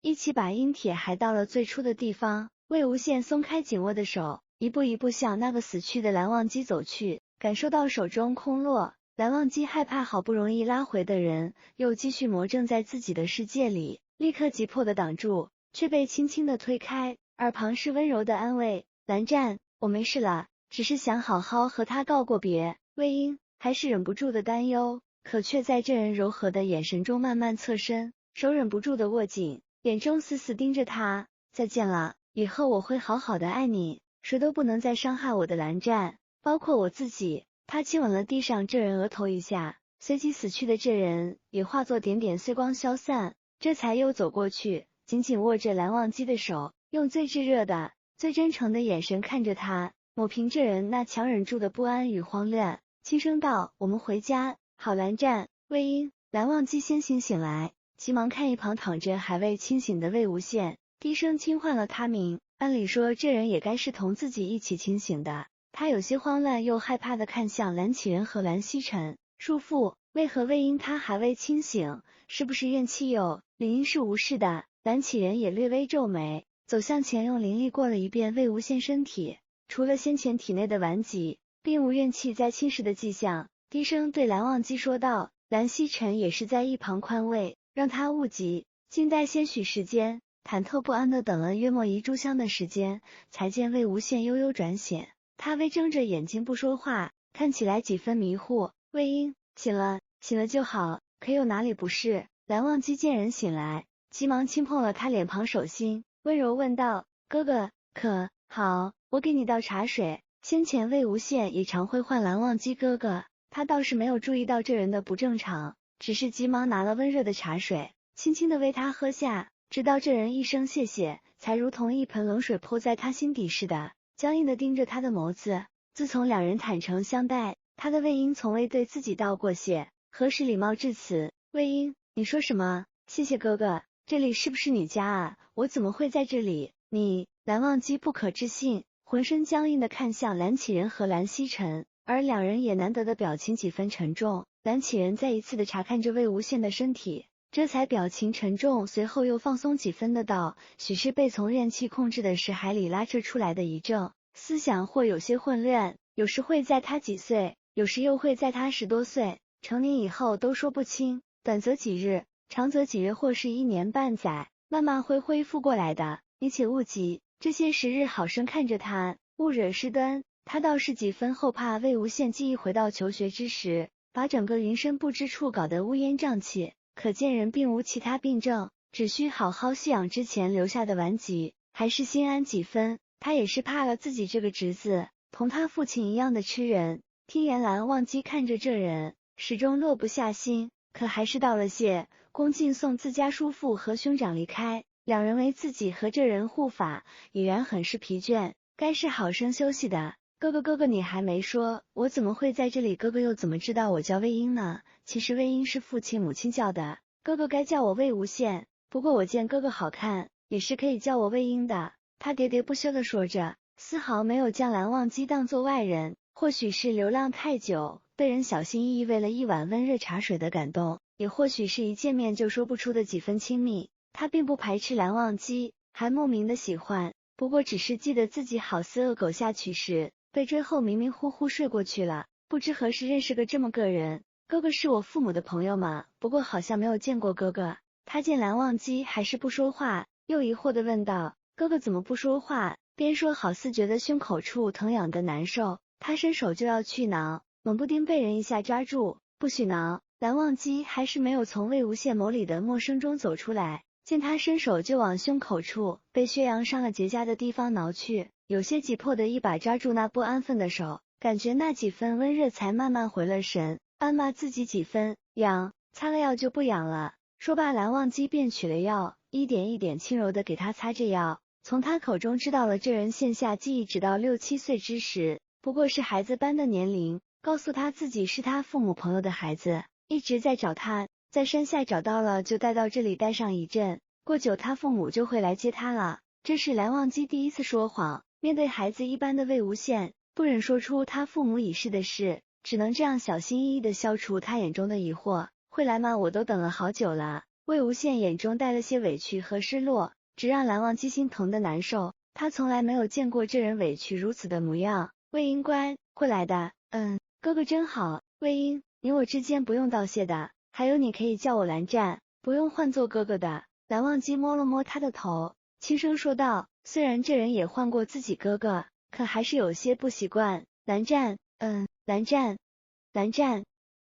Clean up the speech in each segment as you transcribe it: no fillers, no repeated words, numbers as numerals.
一起把阴铁还到了最初的地方。魏无羡松开紧握的手，一步一步向那个死去的蓝忘机走去，感受到手中空落，蓝忘机害怕好不容易拉回的人又继续魔怔在自己的世界里，立刻急迫的挡住，却被轻轻的推开，耳旁是温柔的安慰：蓝湛，我没事了，只是想好好和他告过别。魏婴还是忍不住的担忧，可却在这人柔和的眼神中慢慢侧身，手忍不住的握紧，眼中死死盯着他。再见了，以后我会好好的爱你，谁都不能再伤害我的蓝湛，包括我自己。他亲吻了地上这人额头一下，随即死去的这人也化作点点碎光消散，这才又走过去，紧紧握着蓝忘机的手，用最炙热的、最真诚的眼神看着他，抹平这人那强忍住的不安与慌乱，轻声道：我们回家。好，蓝湛。魏婴，蓝忘机先行醒来，急忙看一旁躺着还未清醒的魏无羡，低声轻唤了他名。按理说这人也该是同自己一起清醒的，他有些慌乱又害怕的看向蓝启仁和蓝曦臣。叔父，为何魏婴他还未清醒？是不是怨气有？理应是无事的。蓝启仁也略微皱眉，走向前用灵力过了一遍魏无羡身体，除了先前体内的顽疾，并无怨气在侵蚀的迹象，低声对蓝忘机说道。蓝曦臣也是在一旁宽慰，让他勿急，静待些许时间。忐忑不安的等了约莫1炷香的时间，才见魏无羡悠悠转显，他微睁着眼睛不说话，看起来几分迷糊。魏婴，醒了，醒了就好，可有哪里不适？蓝忘机见人醒来，急忙轻碰了他脸庞手心，温柔问道：哥哥可好？我给你倒茶水。先前魏无羡也常会唤蓝忘机哥哥，他倒是没有注意到这人的不正常，只是急忙拿了温热的茶水，轻轻的为他喝下，直到这人一声谢谢，才如同一盆冷水泼在他心底似的，僵硬的盯着他的眸子。自从两人坦诚相待，他的魏婴从未对自己道过谢，何时礼貌至此？魏婴，你说什么？谢谢哥哥，这里是不是你家啊？我怎么会在这里？你……蓝忘机不可置信，浑身僵硬的看向蓝启仁和蓝曦臣，而两人也难得的表情几分沉重。蓝启仁再一次的查看着魏无羡的身体，这才表情沉重，随后又放松几分的道：许是被从怨气控制的识海里拉扯出来的一症，思想或有些混乱，有时会在他几岁，有时又会在他10多岁，成年以后都说不清，短则几日，长则几月或是1年半载，慢慢会恢复过来的，你且勿急。这些时日好生看着他，勿惹事端。他倒是几分后怕魏无羡记忆回到求学之时，把整个云深不知处搞得乌烟瘴气，可见人并无其他病症，只需好好休养之前留下的顽疾，还是心安几分。他也是怕了自己这个侄子同他父亲一样的吃人。听言蓝忘机看着这人，始终落不下心，可还是道了谢，恭敬送自家叔父和兄长离开。两人为自己和这人护法，已然很是疲倦，该是好生休息的。哥哥，你还没说，我怎么会在这里？哥哥又怎么知道我叫魏婴呢？其实魏婴是父亲母亲叫的，哥哥该叫我魏无羡，不过我见哥哥好看，也是可以叫我魏婴的。他喋喋不休地说着，丝毫没有将蓝忘机当作外人。或许是流浪太久，被人小心翼翼为了一碗温热茶水的感动，也或许是一见面就说不出的几分亲密。他并不排斥蓝忘机，还莫名的喜欢，不过只是记得自己好似恶狗下去时，被追后迷迷糊糊睡过去了，不知何时认识个这么个人。哥哥是我父母的朋友吗？不过好像没有见过哥哥。他见蓝忘机还是不说话，又疑惑的问道：哥哥怎么不说话？边说好似觉得胸口处疼痒的难受，他伸手就要去挠，猛不丁被人一下抓住，不许挠。蓝忘机还是没有从魏无羡眸里的陌生中走出来，见他伸手就往胸口处被薛洋伤了结痂的地方挠去，有些急迫的一把抓住那不安分的手，感觉那几分温热才慢慢回了神，暗骂自己几分痒，擦了药就不痒了。说罢蓝忘机便取了药，一点一点轻柔的给他擦着药，从他口中知道了这人现下记忆直到6、7岁之时，不过是孩子般的年龄，告诉他自己是他父母朋友的孩子，一直在找他，在山下找到了就带到这里待上一阵，过久他父母就会来接他了。这是蓝忘机第一次说谎，面对孩子一般的魏无羡，不忍说出他父母已逝的事，只能这样小心翼翼地消除他眼中的疑惑。会来吗？我都等了好久了。魏无羡眼中带了些委屈和失落，只让蓝忘机心疼的难受。他从来没有见过这人委屈如此的模样。魏婴乖，会来的。哥哥真好。魏婴，你我之间不用道谢的，还有你可以叫我蓝湛，不用唤作哥哥的。蓝忘机摸了摸他的头，轻声说道，虽然这人也唤过自己哥哥，可还是有些不习惯。蓝湛，蓝湛，蓝湛，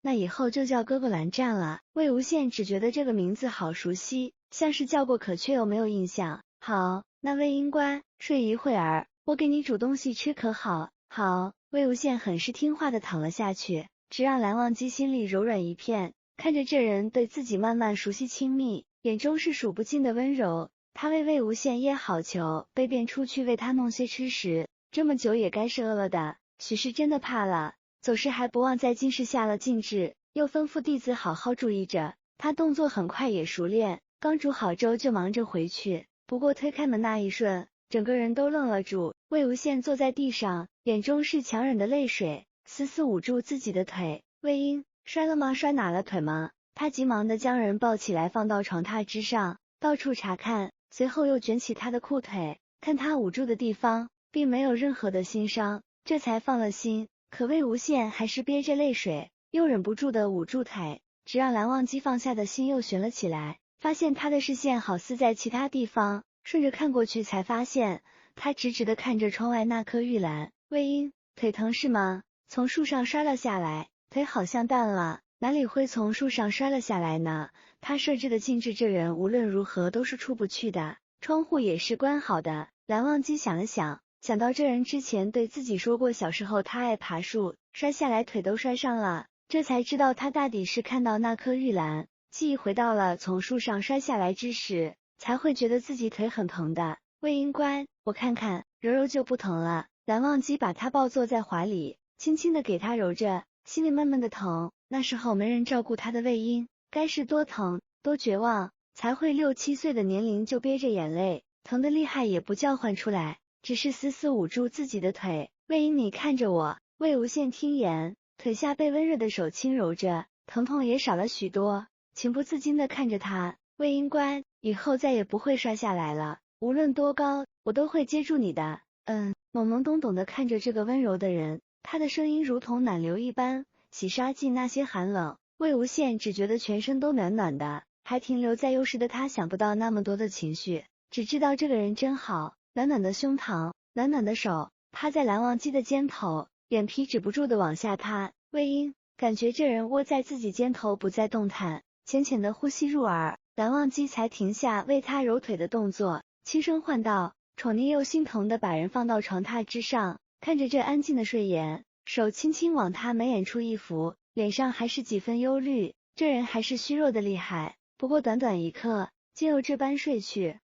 那以后就叫哥哥蓝湛了。魏无羡只觉得这个名字好熟悉，像是叫过，可却又没有印象。好，那魏婴乖，睡一会儿，我给你煮东西吃可好？好。魏无羡很是听话的躺了下去，只让蓝忘机心里柔软一片。看着这人对自己慢慢熟悉亲密，眼中是数不尽的温柔。他为魏无羡掖好球，被便出去为他弄些吃食。这么久也该是饿了的，许是真的怕了。走时还不忘在金氏下了禁制，又吩咐弟子好好注意着。他动作很快也熟练，刚煮好粥就忙着回去。不过推开门那一瞬，整个人都愣了住。魏无羡坐在地上，眼中是强忍的泪水，死死捂住自己的腿。魏婴，摔了吗？摔哪了腿吗？他急忙的将人抱起来放到床榻之上，到处查看，随后又卷起他的裤腿，看他捂住的地方并没有任何的新伤，这才放了心。可魏无羡还是憋着泪水，又忍不住的捂住腿，只让蓝忘机放下的心又悬了起来。发现他的视线好似在其他地方，顺着看过去才发现他直直的看着窗外那棵玉兰。魏婴，腿疼是吗？从树上摔了下来，腿好像断了。哪里会从树上摔了下来呢？他设置的禁制，这人无论如何都是出不去的，窗户也是关好的。蓝忘机想了想，想到这人之前对自己说过，小时候他爱爬树，摔下来腿都摔伤了，这才知道他大抵是看到那棵玉兰，记忆回到了从树上摔下来之时，才会觉得自己腿很疼的。魏婴乖，我看看，揉揉就不疼了。蓝忘机把他抱坐在怀里，轻轻的给他揉着，心里闷闷的疼。那时候没人照顾他的魏婴，该是多疼多绝望，才会6、7岁的年龄就憋着眼泪，疼得厉害也不叫唤出来，只是死死捂住自己的腿。魏婴，你看着我。魏无羡听言，腿下被温热的手轻揉着，疼痛也少了许多，情不自禁的看着他。魏婴乖，以后再也不会摔下来了，无论多高，我都会接住你的。懵懵懂懂的看着这个温柔的人，他的声音如同暖流一般，洗刷尽那些寒冷。魏无羡只觉得全身都暖暖的，还停留在幼时的他想不到那么多的情绪，只知道这个人真好。暖暖的胸膛，暖暖的手，趴在蓝忘机的肩头，眼皮止不住的往下塌。魏婴，感觉这人窝在自己肩头不再动弹，浅浅的呼吸入耳，蓝忘机才停下为他揉腿的动作，轻声唤道。宠溺又心疼的把人放到床榻之上，看着这安静的睡颜，手轻轻往他眉眼处一拂，脸上还是几分忧虑。这人还是虚弱的厉害，不过短短一刻，竟又这般睡去。